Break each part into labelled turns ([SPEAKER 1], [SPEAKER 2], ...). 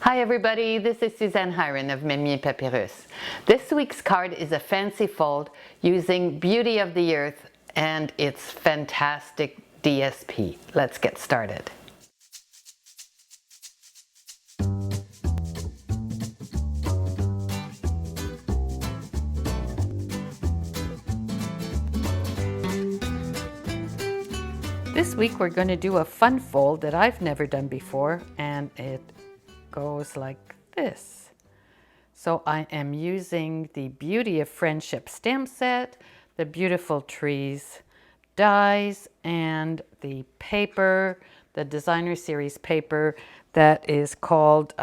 [SPEAKER 1] Hi everybody, this is Suzanne Hiron of Memier Papyrus. This week's card is a fancy fold using Beauty of the Earth and its fantastic DSP. Let's get started. This week we're going to do a fun fold that I've never done before, and it goes like this. So I am using the Beauty of Friendship stamp set, the Beautiful Trees dies, and the paper, the Designer Series paper that is called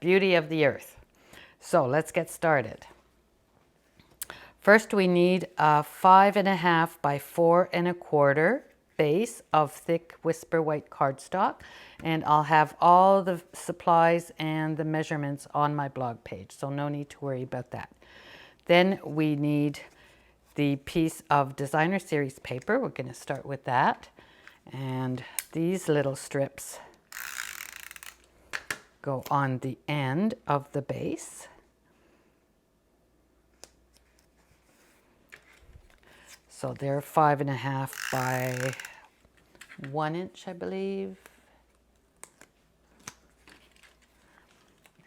[SPEAKER 1] Beauty of the Earth. So let's get started. First we need a 5.5 by 4 1/4 base of thick Whisper White cardstock, and I'll have all the supplies and the measurements on my blog page, so no need to worry about that. Then we need the piece of Designer Series paper. We're going to start with that, and these little strips go on the end of the base. So they're 5.5 by 1 inch, I believe.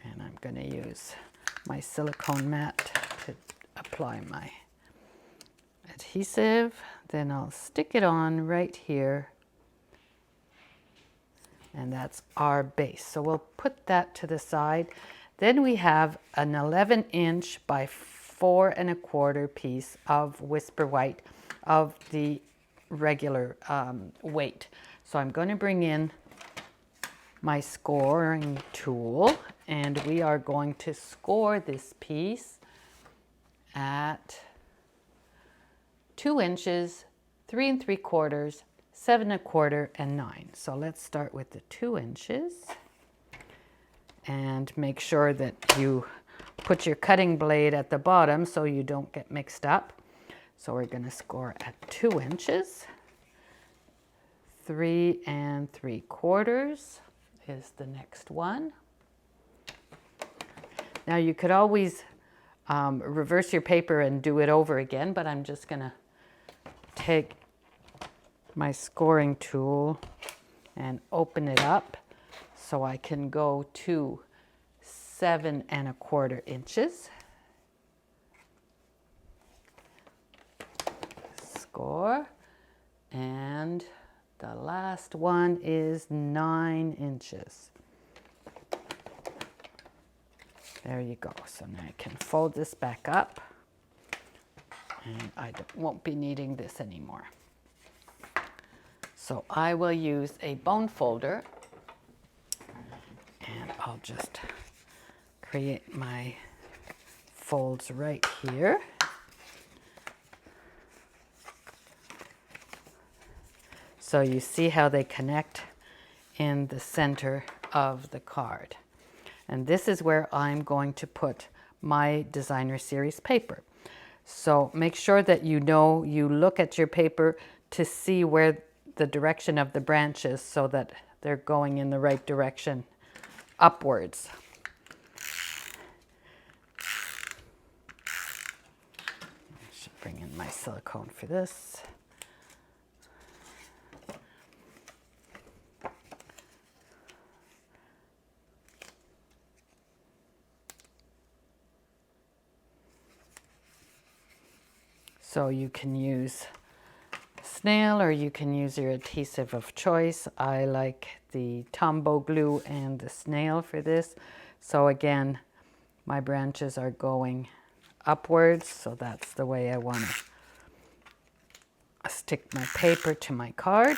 [SPEAKER 1] And I'm going to use my silicone mat to apply my adhesive. Then I'll stick it on right here. And that's our base. So we'll put that to the side. Then we have an 11 inch by 4 1/4 piece of Whisper White of the regular weight. So I'm going to bring in my scoring tool, and we are going to score this piece at 2 inches, 3 3/4, 7 1/4, and 9. So let's start with the 2 inches and make sure that you put your cutting blade at the bottom so you don't get mixed up. So we're going to score at 2 inches. 3 3/4 is the next one. Now you could always reverse your paper and do it over again, but I'm just going to take my scoring tool and open it up so I can go to 7 1/4 inches. Score, and the last one is 9 inches. There you go. So now I can fold this back up, and I won't be needing this anymore. So I will use a bone folder, and I'll just create my folds right here. So you see how they connect in the center of the card. And this is where I'm going to put my Designer Series paper. So make sure that you look at your paper to see where the direction of the branch is so that they're going in the right direction upwards. I should bring in my silicone for this. So you can use snail or you can use your adhesive of choice. I like the Tombow glue and the snail for this. So again, my branches are going upwards, so that's the way I want to stick my paper to my card.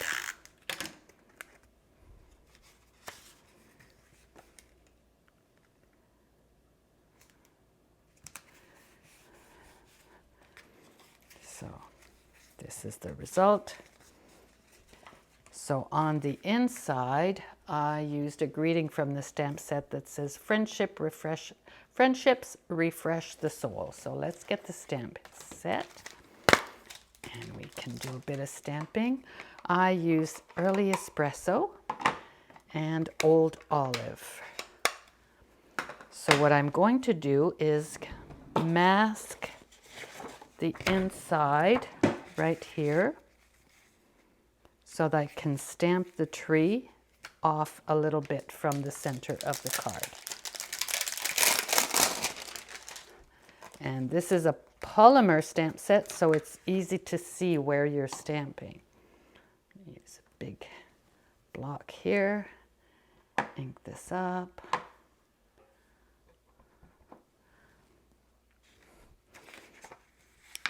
[SPEAKER 1] So this is the result. So on the inside, I used a greeting from the stamp set that says Friendships refresh the soul. So let's get the stamp set, and we can do a bit of stamping. I used Early Espresso and Old Olive. So what I'm going to do is mask the inside right here so that I can stamp the tree off a little bit from the center of the card. And this is a polymer stamp set, so it's easy to see where you're stamping. Use a big block here, ink this up.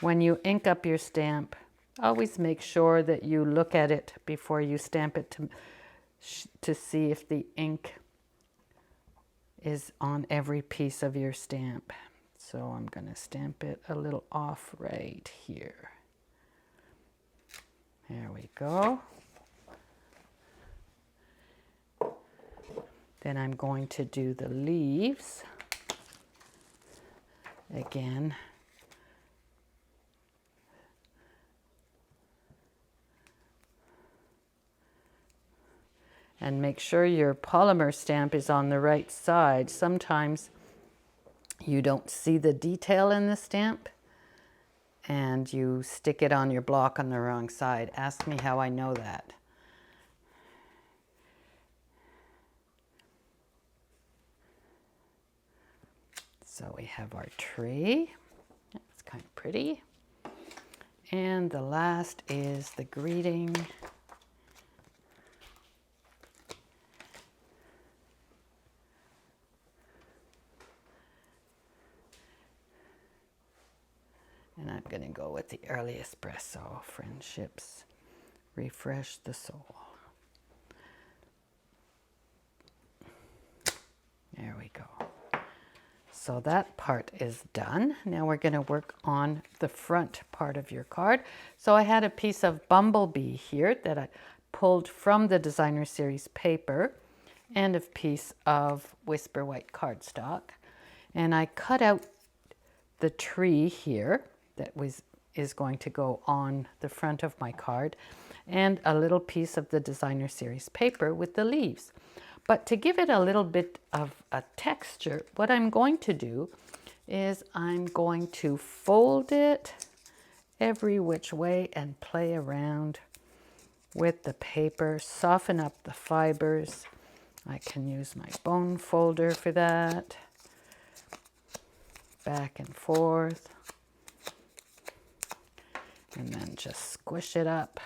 [SPEAKER 1] When you ink up your stamp, always make sure that you look at it before you stamp it to see if the ink is on every piece of your stamp. So I'm going to stamp it a little off right here. There we go. Then I'm going to do the leaves again. And make sure your polymer stamp is on the right side. Sometimes you don't see the detail in the stamp and you stick it on your block on the wrong side. Ask me how I know that. So we have our tree. It's kind of pretty. And the last is the greeting. And I'm going to go with the early espresso. Friendships refresh the soul. There we go. So that part is done. Now we're going to work on the front part of your card. So I had a piece of bumblebee here that I pulled from the Designer Series paper and a piece of Whisper White cardstock. And I cut out the tree here that is going to go on the front of my card and a little piece of the Designer Series paper with the leaves. But to give it a little bit of a texture, what I'm going to do is I'm going to fold it every which way and play around with the paper, soften up the fibers. I can use my bone folder for that. Back and forth. And then just squish it up.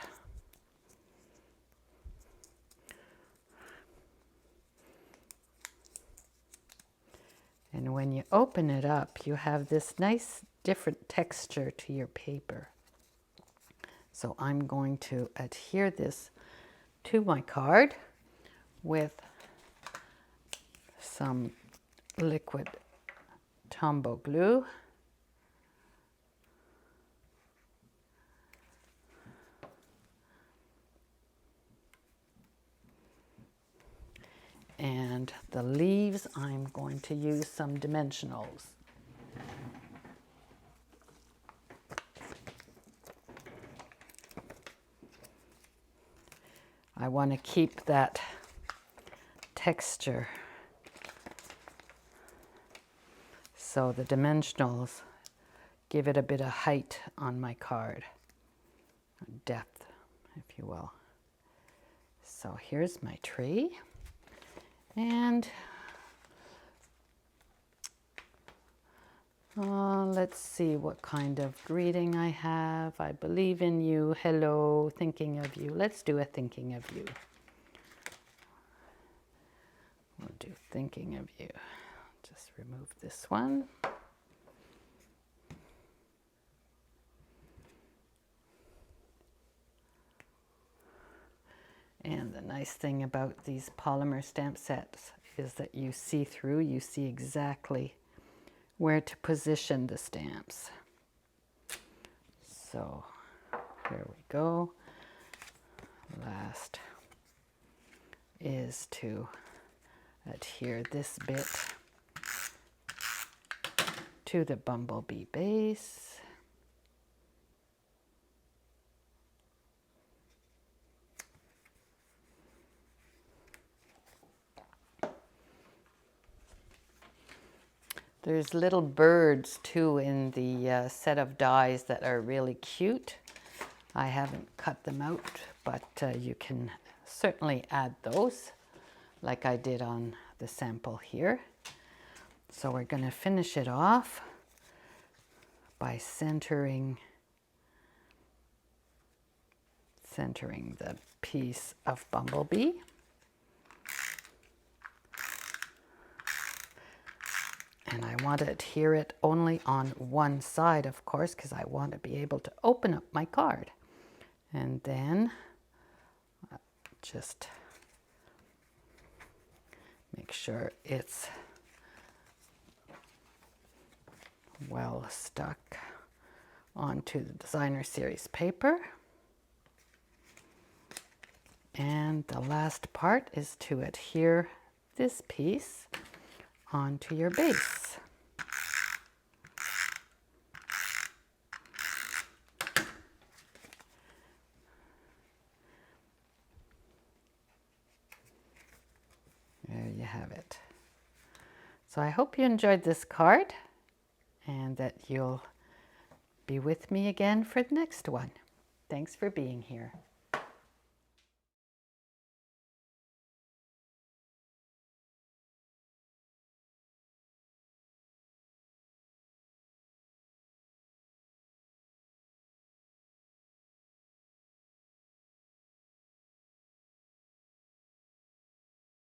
[SPEAKER 1] And when you open it up, you have this nice different texture to your paper. So I'm going to adhere this to my card with some liquid Tombow glue. And the leaves, I'm going to use some dimensionals. I want to keep that texture. So the dimensionals give it a bit of height on my card, depth, if you will. So here's my tree. And let's see what kind of greeting I have. I believe in you. Hello, thinking of you. Let's do a thinking of you. We'll do thinking of you. Just remove this one. And the nice thing about these polymer stamp sets is that you see through, you see exactly where to position the stamps. So here we go. Last is to adhere this bit to the bumblebee base. There's little birds too in the set of dies that are really cute. I haven't cut them out, but you can certainly add those like I did on the sample here. So we're going to finish it off by centering the piece of Bumblebee. And I want to adhere it only on one side, of course, because I want to be able to open up my card. And then just make sure it's well stuck onto the Designer Series paper. And the last part is to adhere this piece onto your base. There you have it. So I hope you enjoyed this card and that you'll be with me again for the next one. Thanks for being here.